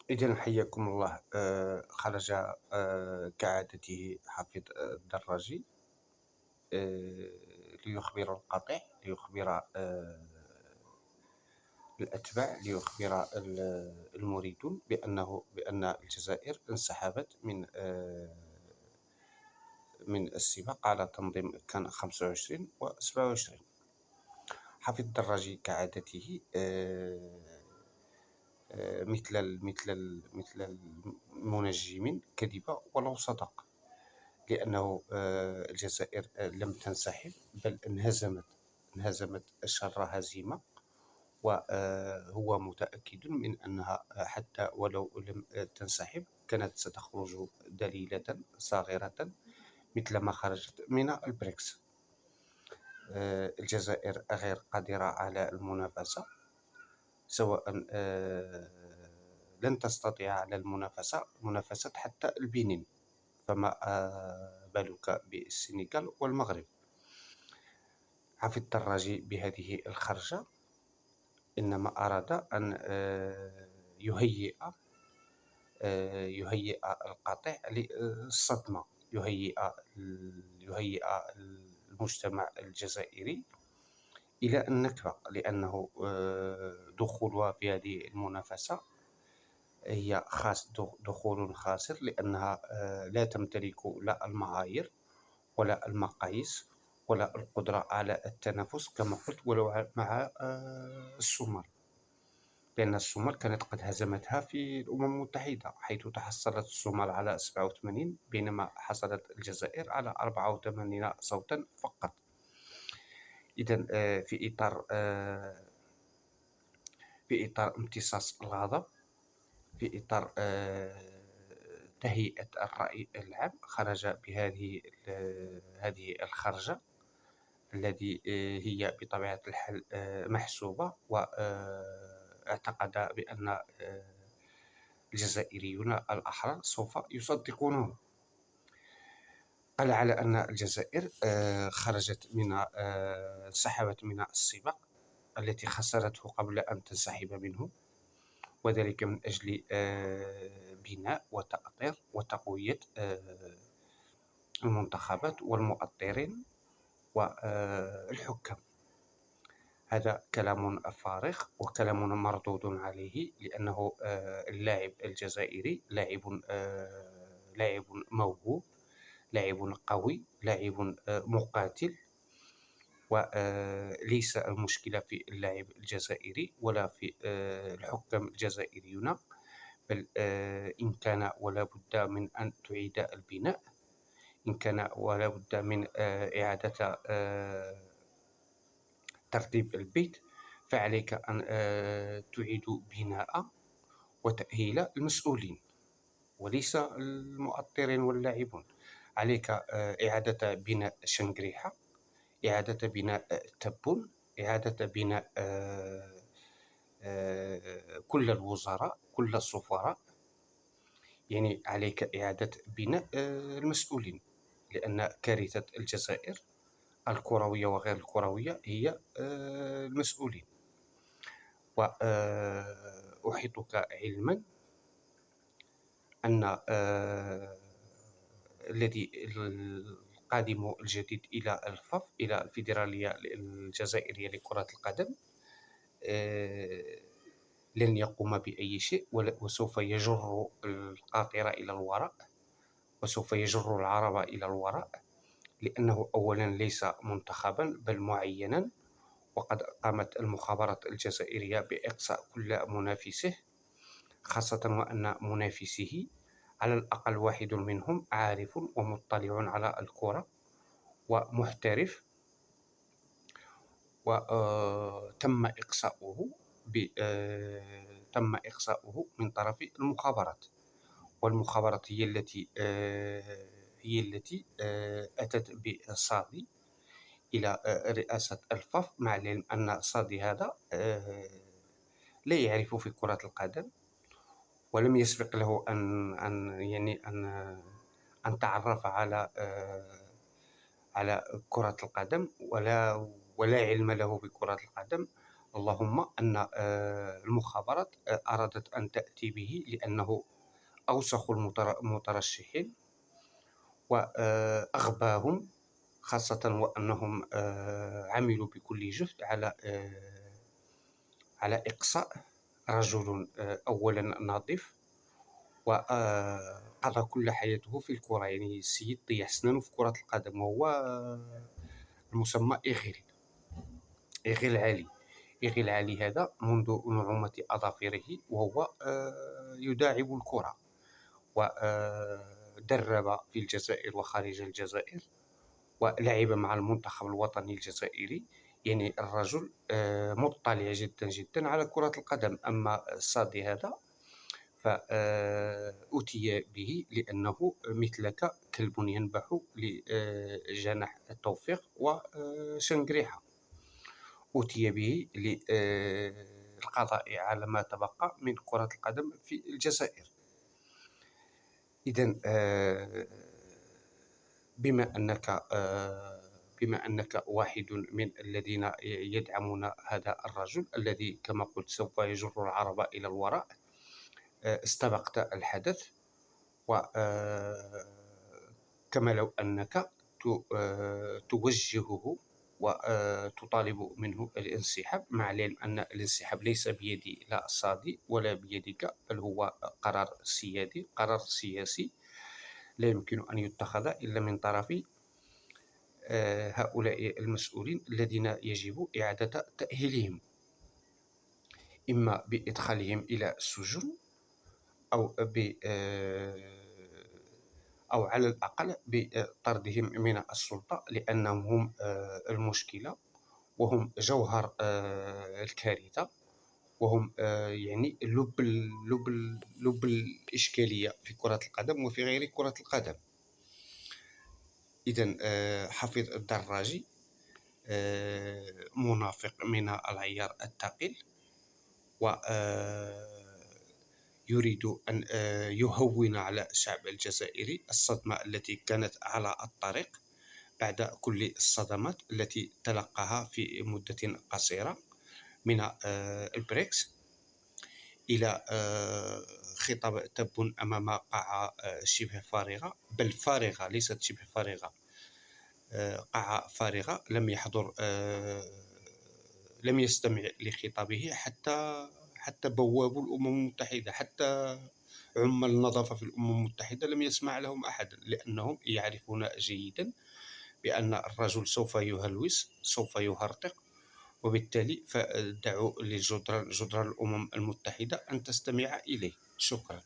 إذن حياكم الله. خرج كعادته حفيظ الدراجي ليخبر القطيع، ليخبر الأتباع، ليخبر المريدون بأن الجزائر انسحبت من السباق على تنظيم كان 25 و 27. حفيظ الدراجي كعادته مثل المنجمين كذب ولو صدق، لأنه الجزائر لم تنسحب بل انهزمت شر هزيمة، وهو متأكد من أنها حتى ولو لم تنسحب كانت ستخرج دليلة صغيرة مثل ما خرجت من البريكس. الجزائر غير قادرة على المنافسة، سواء لن تستطيع على منافسة حتى البنين، فما بالك بالسنغال والمغرب. حفيظ الدراجي بهذه الخرجة إنما أراد أن يهيئ القطيع للصدمة، يهيئ المجتمع الجزائري إلى النكبة، لأنه دخولها في هذه المنافسة هي دخول خاسر، لأنها لا تمتلك لا المعايير ولا المقاييس ولا القدرة على التنافس كما قلت، ولو مع الصومال، لأن الصومال كانت قد هزمتها في الأمم المتحدة، حيث تحصلت الصومال على 87 بينما حصلت الجزائر على 84 صوتا فقط. إذن في إطار امتصاص الغضب، في إطار تهيئة الرأي العام، خرج هذه الخرجة التي هي بطبيعة الحال محسوبة، واعتقد بأن الجزائريون الأحرار سوف يصدقونه. قال على أن الجزائر انسحبت من السباق التي خسرته قبل أن تنسحب منه، وذلك من أجل بناء وتأطير وتقوية المنتخبات والمؤطرين والحكام. هذا كلام فارغ وكلام مردود عليه، لأنه اللاعب الجزائري لاعب موهوب، لاعب قوي، لاعب مقاتل، وليس المشكلة في اللاعب الجزائري ولا في الحكام الجزائريون، بل إن كان ولا بد من أن تعيد البناء، إن كان ولا بد من إعادة ترتيب البيت، فعليك أن تعيد بناء وتأهيل المسؤولين وليس المؤطرين واللاعبون. عليك إعادة بناء شنقريحة، إعادة بناء تبون، إعادة بناء كل الوزراء، كل السفراء، يعني عليك إعادة بناء المسؤولين، لأن كارثة الجزائر الكروية وغير الكروية هي المسؤولين. وأحيطك علما أن القادم الجديد إلى الفاف، إلى الفيدرالية الجزائرية لكرة القدم، لن يقوم بأي شيء، وسوف يجر القاطرة إلى الوراء، وسوف يجر العرب إلى الوراء، لأنه أولا ليس منتخبا بل معينا، وقد قامت المخابرات الجزائرية بإقصاء كل منافسه، خاصة وأن منافسه على الأقل واحد منهم عارف ومطلع على الكرة ومحترف، وتم إقصاؤه من طرف المخابرات، والمخابرات هي التي أتت بصادي إلى رئاسة الفاف، مع العلم أن صادي هذا لا يعرف في كرة القدم، ولم يسبق له أن تعرف على كرة القدم، ولا علم له بكرة القدم. اللهم أن المخابرات أرادت أن تأتي به لأنه أوسخ المترشحين وأغباهم، خاصة وأنهم عملوا بكل جهد على إقصاء رجل أولا نظيف وقضى كل حياته في الكرة، يعني السيد ضيع سنانه في كرة القدم، وهو المسمى إيغيل علي. إيغيل علي هذا منذ نعومة أظافره وهو يداعب الكرة، ودرب في الجزائر وخارج الجزائر، ولعب مع المنتخب الوطني الجزائري. يعني الرجل مطلع جدا جدا على كرة القدم. أما الصادي هذا فأتي به لأنه مثلك كلب ينبح لجناح التوفيق وشنقريحة. أتي به للقضاء على ما تبقى من كرة القدم في الجزائر. إذن بما أنك واحد من الذين يدعمون هذا الرجل الذي كما قلت سوف يجر العرب إلى الوراء، استبقت الحدث، وكما لو أنك توجهه وتطالب منه الانسحاب، مع العلم أن الانسحاب ليس بيد لا الصادي ولا بيدك، بل هو قرار سيادي، قرار سياسي لا يمكن أن يتخذ إلا من طرف هؤلاء المسؤولين الذين يجب إعادة تأهيلهم، إما بإدخالهم إلى السجون أو على الأقل بطردهم من السلطة، لأنهم هم المشكلة وهم جوهر الكارثة، وهم يعني لب الإشكالية في كرة القدم وفي غير كرة القدم. إذن حفيظ الدراجي منافق من العيار الثقيل، ويريد أن يهون على الشعب الجزائري الصدمة التي كانت على الطريق بعد كل الصدمات التي تلقاها في مدة قصيرة من البريكس إلى خطاب تب أمام قاعة شبه فارغة، بل فارغة ليست شبه فارغة، قاعة فارغة. لم يحضر، لم يستمع لخطابه حتى بواب الأمم المتحدة، حتى عمال النظافة في الأمم المتحدة لم يسمع لهم أحد، لأنهم يعرفون جيدا بأن الرجل سوف يهلوس، سوف يهرطق، وبالتالي فدعوا لجدران الأمم المتحدة أن تستمع إليه. شكرا.